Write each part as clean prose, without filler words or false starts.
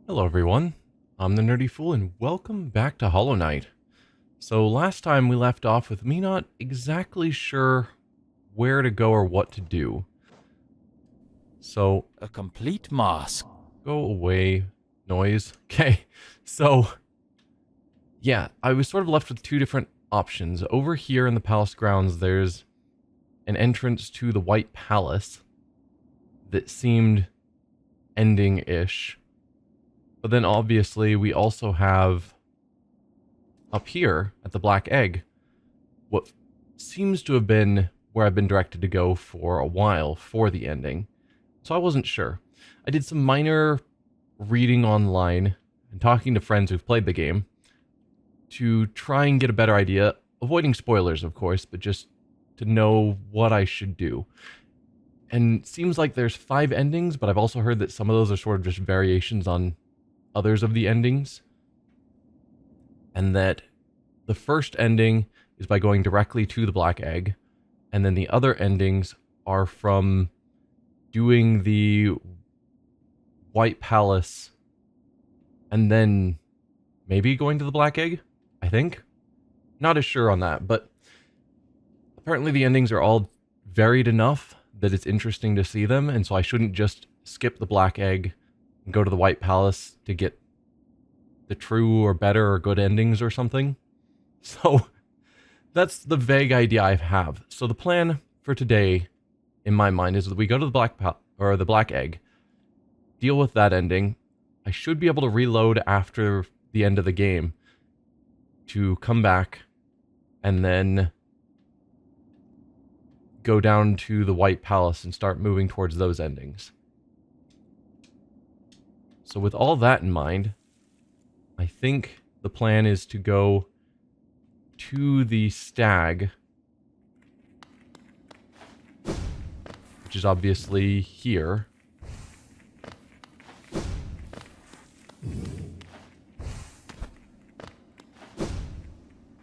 Hello everyone, I'm the Nerdy Fool and welcome back to Hollow Knight. So last time we left off with me not exactly sure where to go or what to do. So, A complete mask. go away, noise. Okay, so yeah, I was sort of left with two different options. Over here in the palace grounds there's an entrance to the White Palace that seemed ending-ish. But then obviously we also have up here at the Black Egg what seems to have been where I've been directed to go for a while for the ending. So I wasn't sure. I did some minor reading online and talking to friends who've played the game to try and get a better idea, avoiding spoilers of course, but just to know what I should do. And it seems like there's 5 endings, but I've also heard that some of those are sort of just variations on others of the endings, and that the first ending is by going directly to the Black Egg, and then the other endings are from doing the White Palace and then maybe going to the Black Egg, I think. Not as sure on that, but apparently the endings are all varied enough that it's interesting to see them, and so I shouldn't just skip the Black Egg and go to the White Palace to get the true or better or good endings or something. So that's the vague idea I have. So the plan for today, in my mind, is that we go to the Black Egg, deal with that ending. I should be able to reload after the end of the game to come back and then go down to the White Palace and start moving towards those endings. So with all that in mind, I think the plan is to go to the stag, which is obviously here.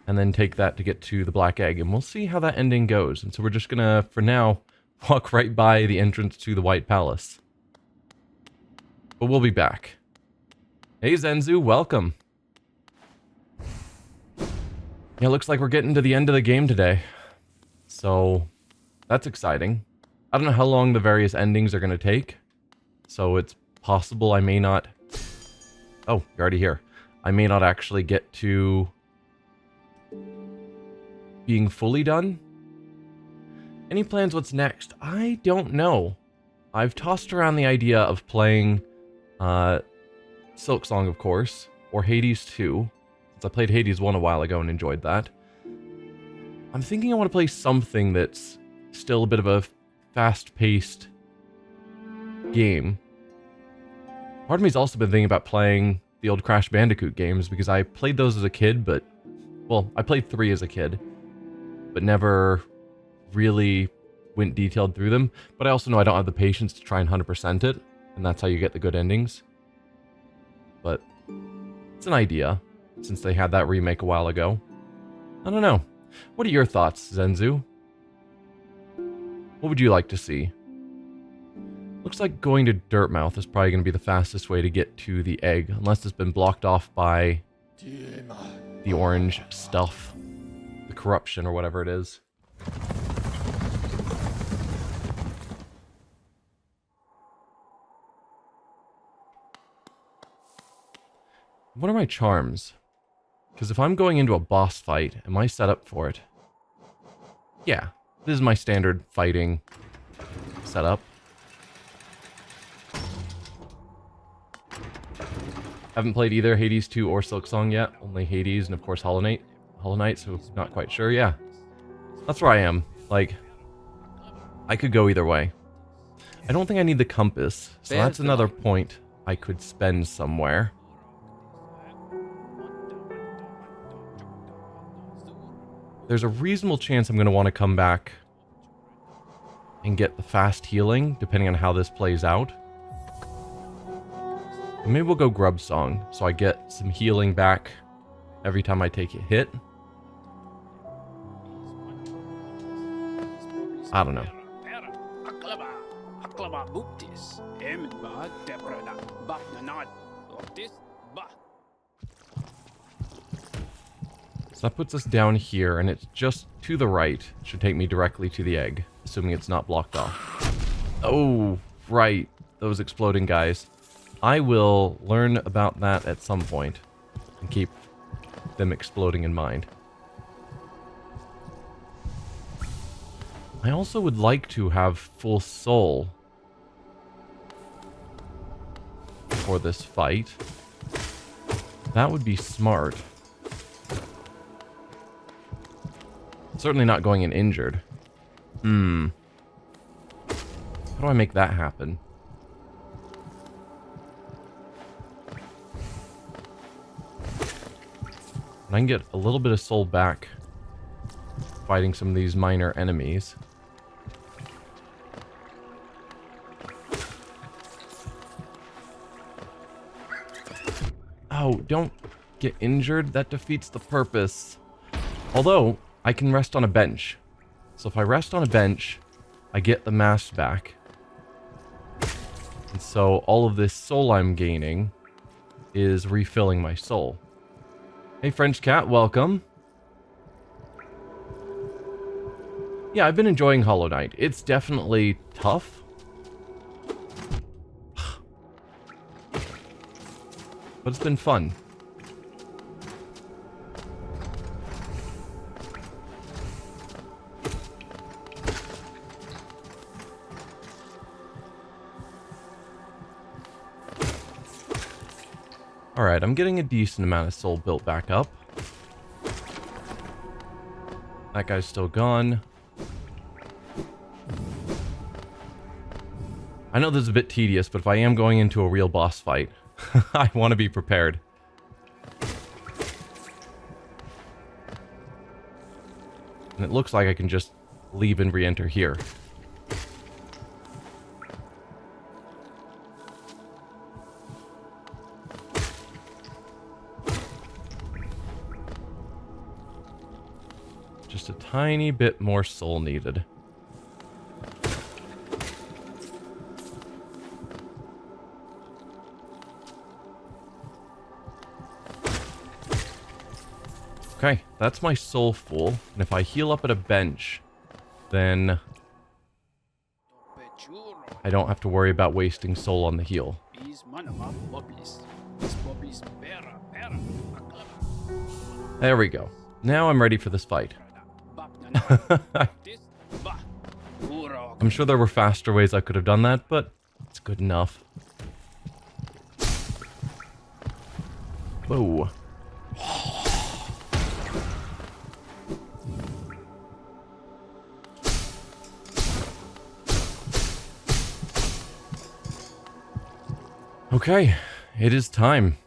And then take that to get to the Black Egg, and we'll see how that ending goes. And so we're just gonna, for now, walk right by the entrance to the White Palace. But we'll be back. Hey Zenzu, welcome. Yeah, looks like we're getting to the end of the game today. So, that's exciting. I don't know how long the various endings are going to take. So it's possible I may not... Oh, you're already here. I may not actually get to being fully done. Any plans what's next? I don't know. I've tossed around the idea of playing Silk Song, of course, or Hades 2, since I played Hades 1 a while ago and enjoyed that. I'm thinking I want to play something that's still a bit of a fast-paced game. Part of me's also been thinking about playing the old Crash Bandicoot games, because I played those as a kid, but... Well, I played 3 as a kid, but never really went detailed through them. But I also know I don't have the patience to try and 100% it, and that's how you get the good endings. But it's an idea, since they had that remake a while ago. I don't know. What are your thoughts, Zenzu? What would you like to see? Looks like going to Dirtmouth is probably going to be the fastest way to get to the egg, unless it's been blocked off by the orange stuff. The corruption or whatever it is. What are my charms? Because if I'm going into a boss fight, am I set up for it? Yeah, this is my standard fighting setup. Haven't played either Hades 2 or Silk Song yet, only Hades and of course Hollow Knight, so not quite sure, yeah. That's where I am, like, I could go either way. I don't think I need the compass, so that's another point I could spend somewhere. There's a reasonable chance I'm going to want to come back and get the fast healing, depending on how this plays out. But maybe we'll go Grub Song, so I get some healing back every time I take a hit. I don't know. So that puts us down here, and it's just to the right. Should take me directly to the egg, assuming it's not blocked off. Oh, right. Those exploding guys. I will learn about that at some point and keep them exploding in mind. I also would like to have full soul for this fight. That would be smart. Certainly not going in injured. How do I make that happen? And I can get a little bit of soul back fighting some of these minor enemies. Oh, don't get injured. That defeats the purpose. Although, I can rest on a bench. So if I rest on a bench, I get the mass back. And so all of this soul I'm gaining is refilling my soul. Hey, French Cat, welcome. Yeah, I've been enjoying Hollow Knight. It's definitely tough. But it's been fun. Alright, I'm getting a decent amount of soul built back up. That guy's still gone. I know this is a bit tedious, but if I am going into a real boss fight, I want to be prepared. And it looks like I can just leave and re-enter here. Just a tiny bit more soul needed. Okay, that's my soul full, and if I heal up at a bench, then I don't have to worry about wasting soul on the heal. There we go. Now I'm ready for this fight. I'm sure there were faster ways I could have done that, but it's good enough. Whoa. Okay, it is time.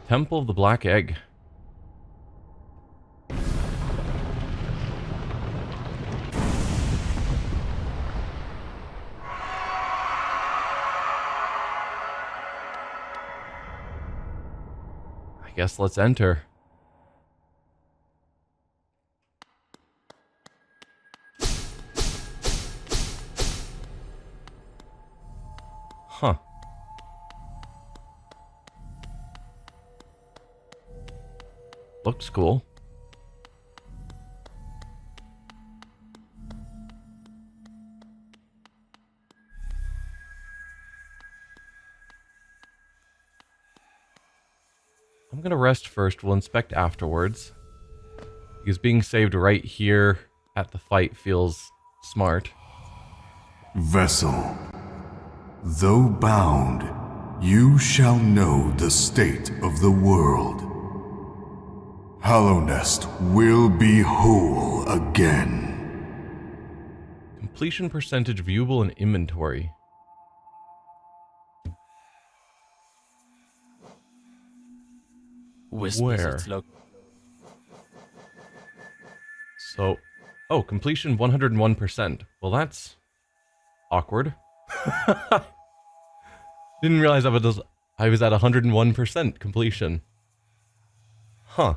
Temple of the Black Egg. I guess let's enter. Huh. Looks cool. I'm gonna rest first. We'll inspect afterwards. Because being saved right here at the fight feels smart. Vessel, though bound, you shall know the state of the world. Hollownest will be whole again. Completion percentage viewable in inventory. Where? So, oh, completion 101%. Well, that's awkward. Didn't realize I was at 101% completion. Huh.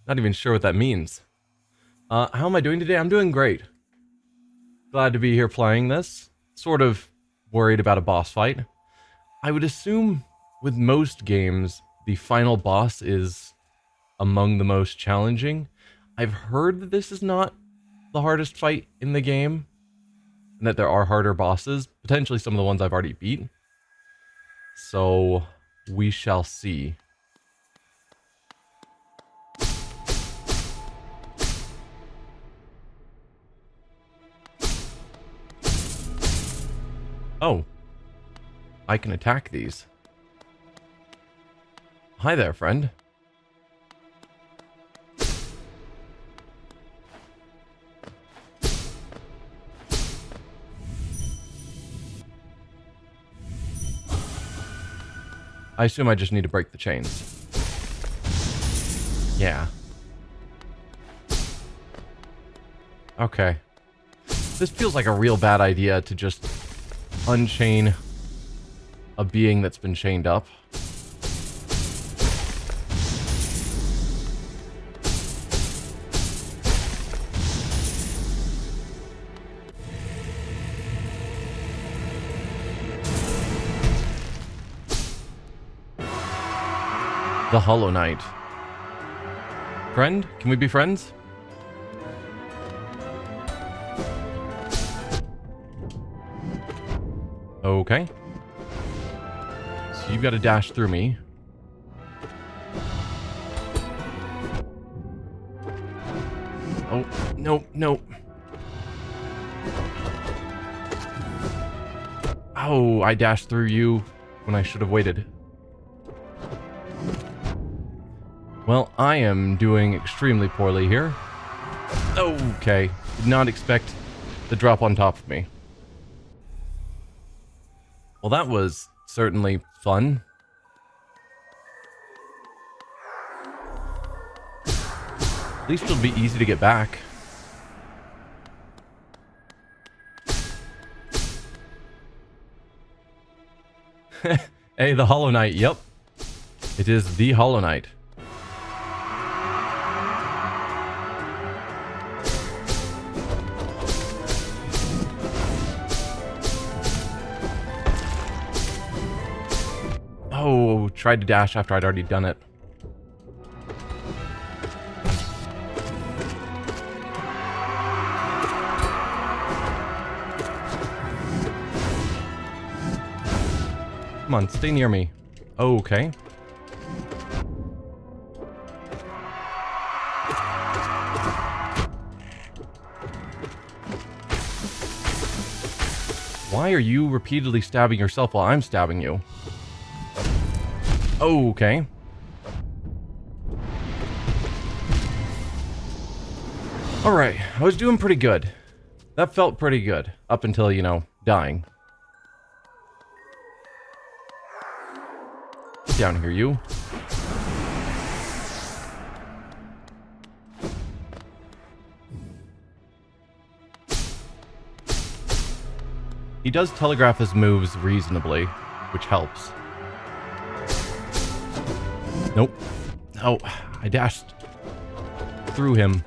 Not even sure what that means. How am I doing today? I'm doing great. Glad to be here playing this. Sort of worried about a boss fight. I would assume with most games, the final boss is among the most challenging. I've heard that this is not the hardest fight in the game, and that there are harder bosses, potentially some of the ones I've already beat. So, we shall see. Oh. I can attack these. Hi there, friend. I assume I just need to break the chains. Yeah. Okay. This feels like a real bad idea to just unchain a being that's been chained up. The Hollow Knight. Friend? Can we be friends? Okay. So you've got to dash through me. Oh, no, no. Oh, I dashed through you when I should have waited. Well, I am doing extremely poorly here. Okay. Did not expect the drop on top of me. Well, that was certainly fun. At least it'll be easy to get back. Hey, the Hollow Knight. Yep. It is the Hollow Knight. Oh, tried to dash after I'd already done it. Come on, stay near me. Okay. Why are you repeatedly stabbing yourself while I'm stabbing you? Okay. Alright, I was doing pretty good. That felt pretty good. Up until, you know, dying. Get down here, you. He does telegraph his moves reasonably, which helps. Nope. Oh, I dashed through him.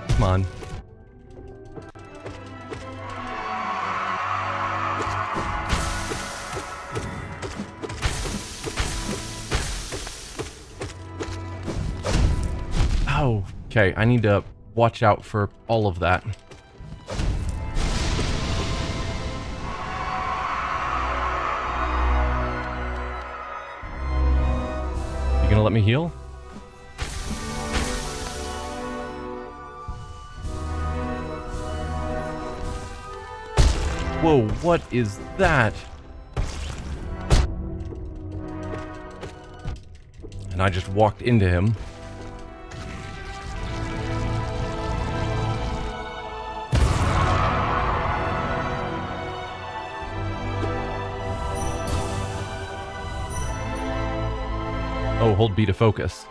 Come on. Oh, okay. I need to watch out for all of that. You gonna let me heal? Whoa, what is that? And I just walked into him. hold B to focus.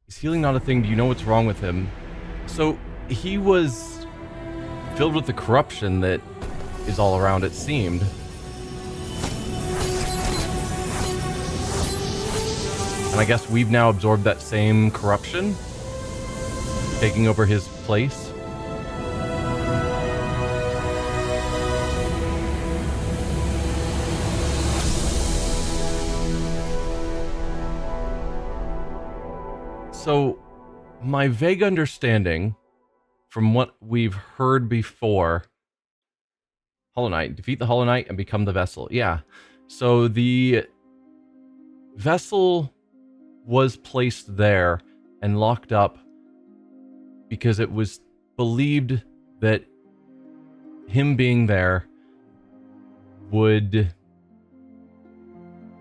Is healing not a thing? Do you know what's wrong with him? So, he was filled with the corruption that is all around, it seemed. And I guess we've now absorbed that same corruption, taking over his place. So, my vague understanding from what we've heard before, Hollow Knight, defeat the Hollow Knight and become the vessel. Yeah. So the vessel was placed there and locked up because it was believed that him being there would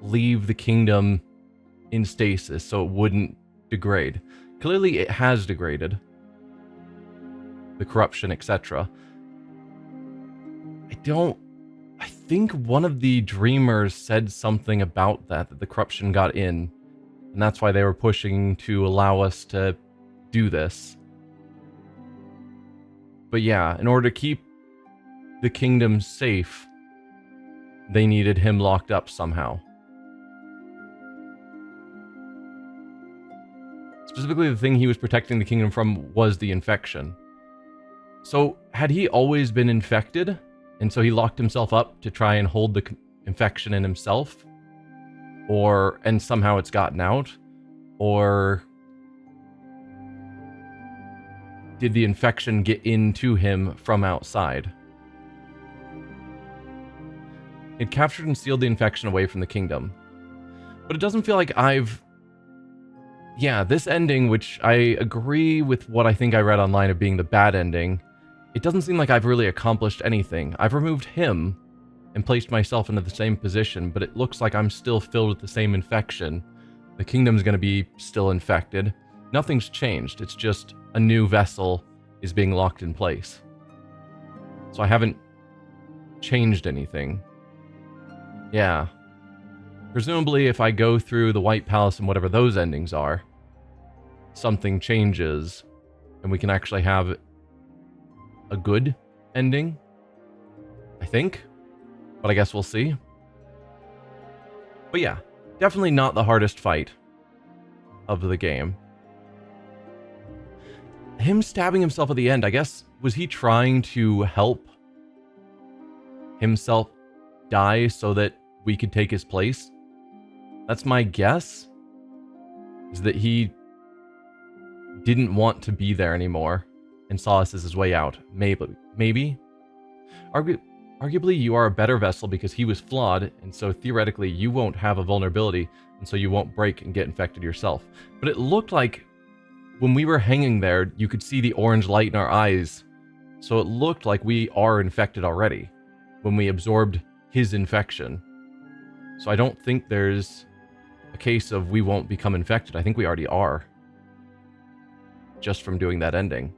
leave the kingdom in stasis so it wouldn't degrade. Clearly it has degraded. The corruption, etc. I think one of the dreamers said something about that the corruption got in, and that's why they were pushing to allow us to do this. But yeah, in order to keep the kingdom safe, they needed him locked up somehow. Specifically, the thing he was protecting the kingdom from was the infection. So, had he always been infected, and so he locked himself up to try and hold the infection in himself? And somehow it's gotten out? Or did the infection get into him from outside? It captured and sealed the infection away from the kingdom. But it doesn't feel like this ending, which I agree with what I think I read online of being the bad ending, it doesn't seem like I've really accomplished anything. I've removed him and placed myself into the same position, but it looks like I'm still filled with the same infection. The kingdom's going to be still infected. Nothing's changed. It's just a new vessel is being locked in place. So I haven't changed anything. Yeah. Presumably, if I go through the White Palace and whatever those endings are, something changes, and we can actually have a good ending, I think. But I guess we'll see. But yeah, definitely not the hardest fight of the game. Him stabbing himself at the end, I guess, was he trying to help himself die so that we could take his place? That's my guess, is that he didn't want to be there anymore and saw us as his way out. Maybe. Arguably, you are a better vessel because he was flawed, and so theoretically you won't have a vulnerability, and so you won't break and get infected yourself. But it looked like when we were hanging there, you could see the orange light in our eyes, so it looked like we are infected already when we absorbed his infection. So I don't think there's a case of we won't become infected. I think we already are, just from doing that ending.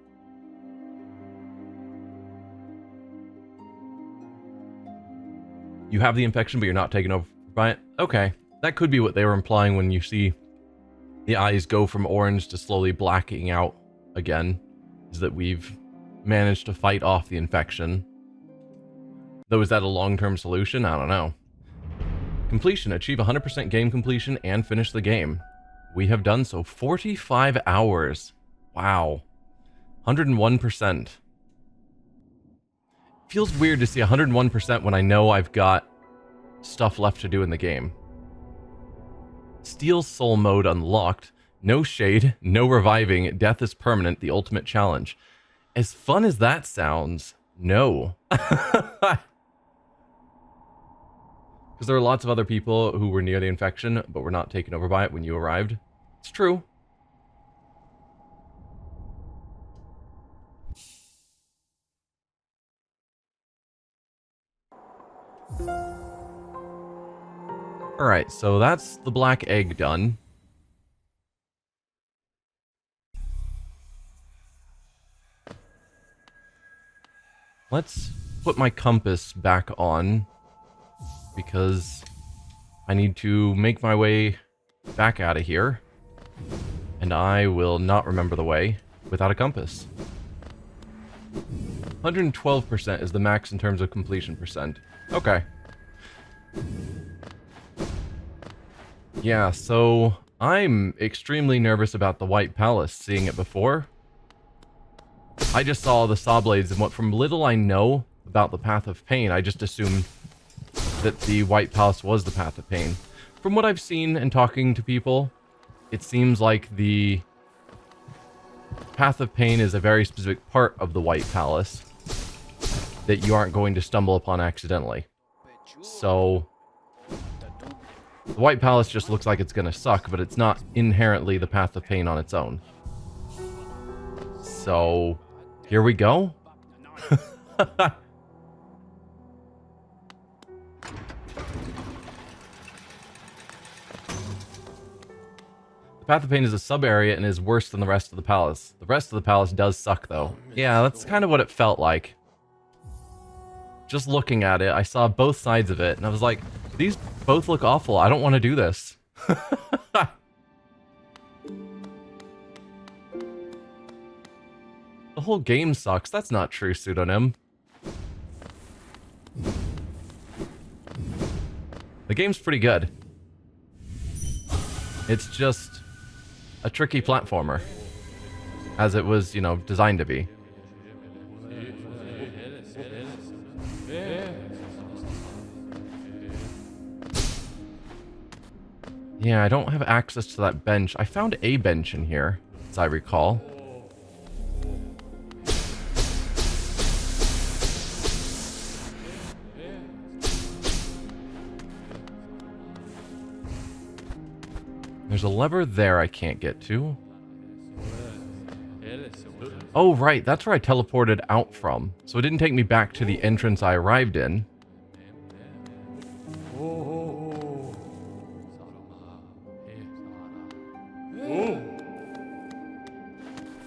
You have the infection, but you're not taken over by it? Okay. That could be what they were implying when you see the eyes go from orange to slowly blacking out again, is that we've managed to fight off the infection. Though, is that a long-term solution? I don't know. Completion. Achieve 100% game completion and finish the game. We have done so. 45 hours. Wow. 101%. Feels weird to see 101% when I know I've got stuff left to do in the game. Steel Soul mode unlocked. No shade, no reviving. Death is permanent. The ultimate challenge. As fun as that sounds, no. Because there are lots of other people who were near the infection, but were not taken over by it when you arrived. It's true. Alright, so that's the black egg done. Let's put my compass back on, because I need to make my way back out of here, and I will not remember the way without a compass. 112% is the max in terms of completion percent. Okay. Yeah, so I'm extremely nervous about the White Palace, seeing it before. I just saw the saw blades, and what from little I know about the Path of Pain, I just assumed that the White Palace was the Path of Pain. From what I've seen and talking to people, it seems like the Path of Pain is a very specific part of the White Palace that you aren't going to stumble upon accidentally. So the White Palace just looks like it's going to suck, but it's not inherently the Path of Pain on its own. So, here we go. The Path of Pain is a sub-area and is worse than the rest of the palace. The rest of the palace does suck, though. Yeah, that's kind of what it felt like. Just looking at it, I saw both sides of it, and I was like, these both look awful. I don't want to do this. The whole game sucks. That's not true, Pseudonym. The game's pretty good. It's just a tricky platformer, as it was, you know, designed to be. Yeah, I don't have access to that bench. I found a bench in here, as I recall. There's a lever there I can't get to. Oh, right. That's where I teleported out from. So it didn't take me back to the entrance I arrived in.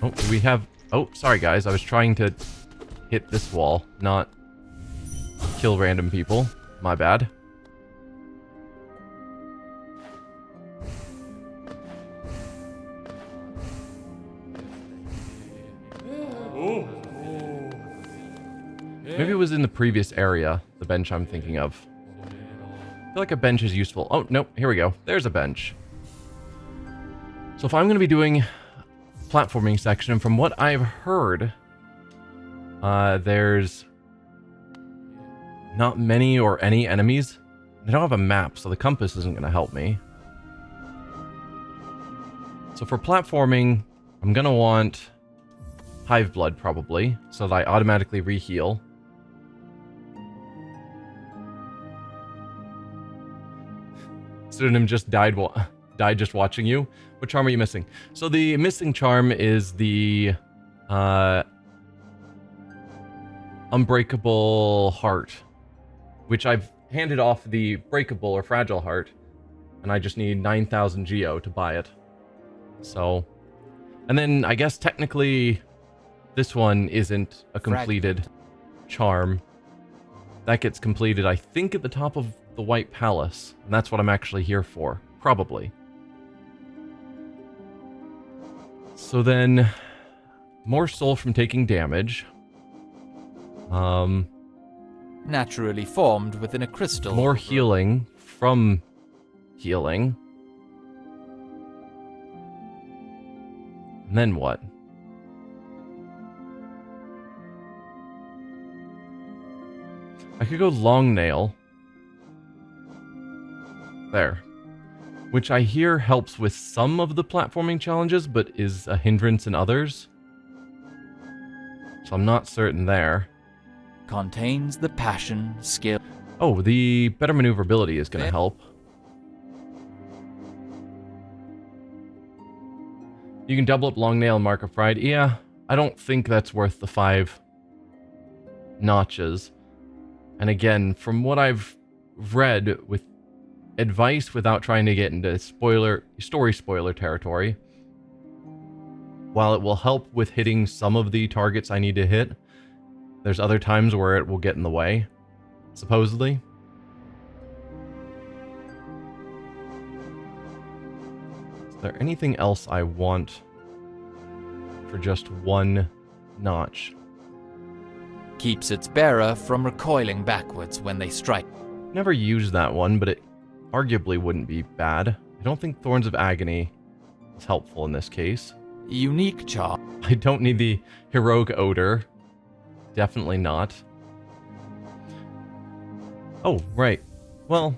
Oh, do we have... Oh, sorry guys. I was trying to hit this wall, not kill random people. My bad. Maybe it was in the previous area, the bench I'm thinking of. I feel like a bench is useful. Oh, nope, here we go. There's a bench. So if I'm going to be doing platforming section, and from what I've heard, there's not many or any enemies. I don't have a map, so the compass isn't going to help me. So for platforming, I'm going to want Hive Blood, probably, so that I automatically re-heal. Pseudonym just died just watching you. What charm are you missing? So the missing charm is the Unbreakable Heart, which I've handed off the Breakable or Fragile Heart, and I just need 9,000 Geo to buy it. So, and then I guess technically this one isn't a completed charm. That gets completed, I think, at the top of the White Palace, and that's what I'm actually here for, probably. So then, more soul from taking damage. Naturally formed within a crystal. More healing from healing. And then what? I could go long nail. There. Which I hear helps with some of the platforming challenges, but is a hindrance in others. So I'm not certain there. Contains the passion, skill. Oh, the better maneuverability is going to help. You can double up long nail and mark of pride. Yeah, I don't think that's worth the 5 notches. And again, from what I've read with advice without trying to get into story spoiler territory. While it will help with hitting some of the targets I need to hit, there's other times where it will get in the way, supposedly. Is there anything else I want for just one notch? Keeps its bearer from recoiling backwards when they strike. Never used that one, but it arguably wouldn't be bad. I don't think Thorns of Agony is helpful in this case. Unique charm. I don't need the Heroic Odor. Definitely not. Oh, right. Well,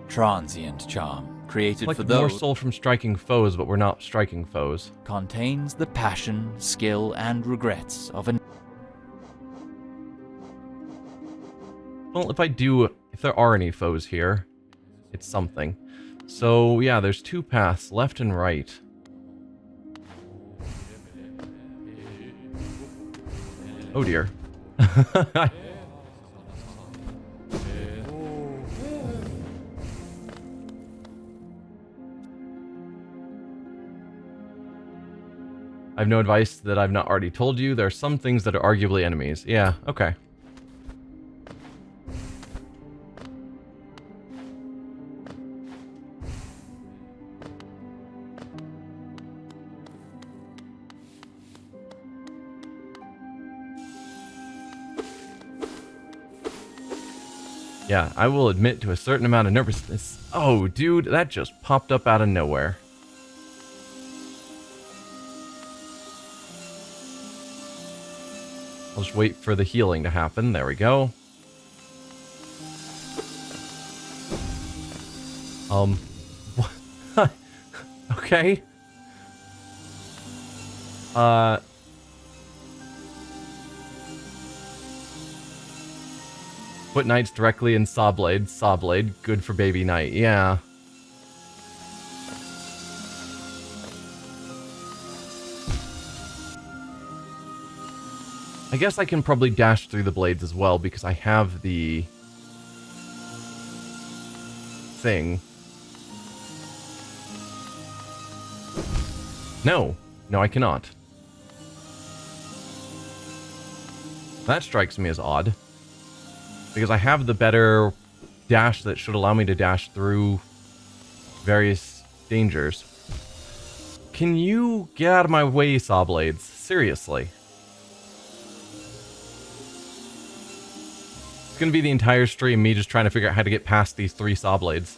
Transient charm. Created like for more those. soul from striking foes, but we're not striking foes. Contains the passion, skill, and regrets of an. Well, if there are any foes here, it's something. So, yeah, there's two paths, left and right. Oh dear. I have no advice that I've not already told you. There are some things that are arguably enemies. Yeah, okay. Yeah, I will admit to a certain amount of nervousness. Oh, dude, that just popped up out of nowhere. I'll just wait for the healing to happen. There we go. What? Okay. Put knights directly in Sawblade. Sawblade, good for baby knight. Yeah. I guess I can probably dash through the blades as well because I have the thing. No. No, I cannot. That strikes me as odd. Because I have the better dash that should allow me to dash through various dangers. Can you get out of my way, Sawblades? Seriously. It's gonna be the entire stream me just trying to figure out how to get past these 3 Sawblades.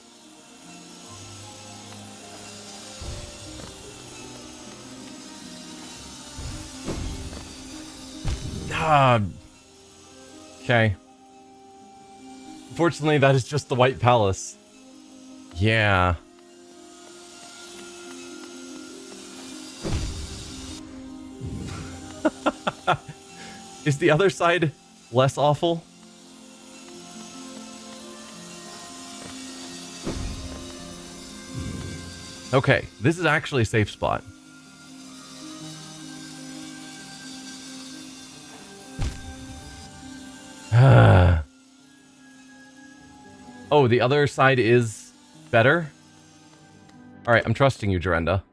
Okay. Unfortunately, that is just the White Palace. Yeah. Is the other side less awful? Okay, this is actually a safe spot. Oh, the other side is better? Alright, I'm trusting you, Jorenda.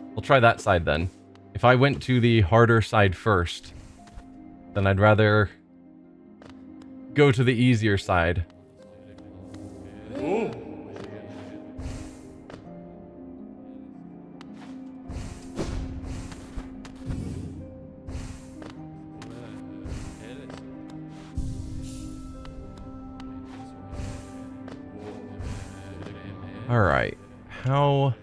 We'll try that side then. If I went to the harder side first, then I'd rather go to the easier side. Alright, how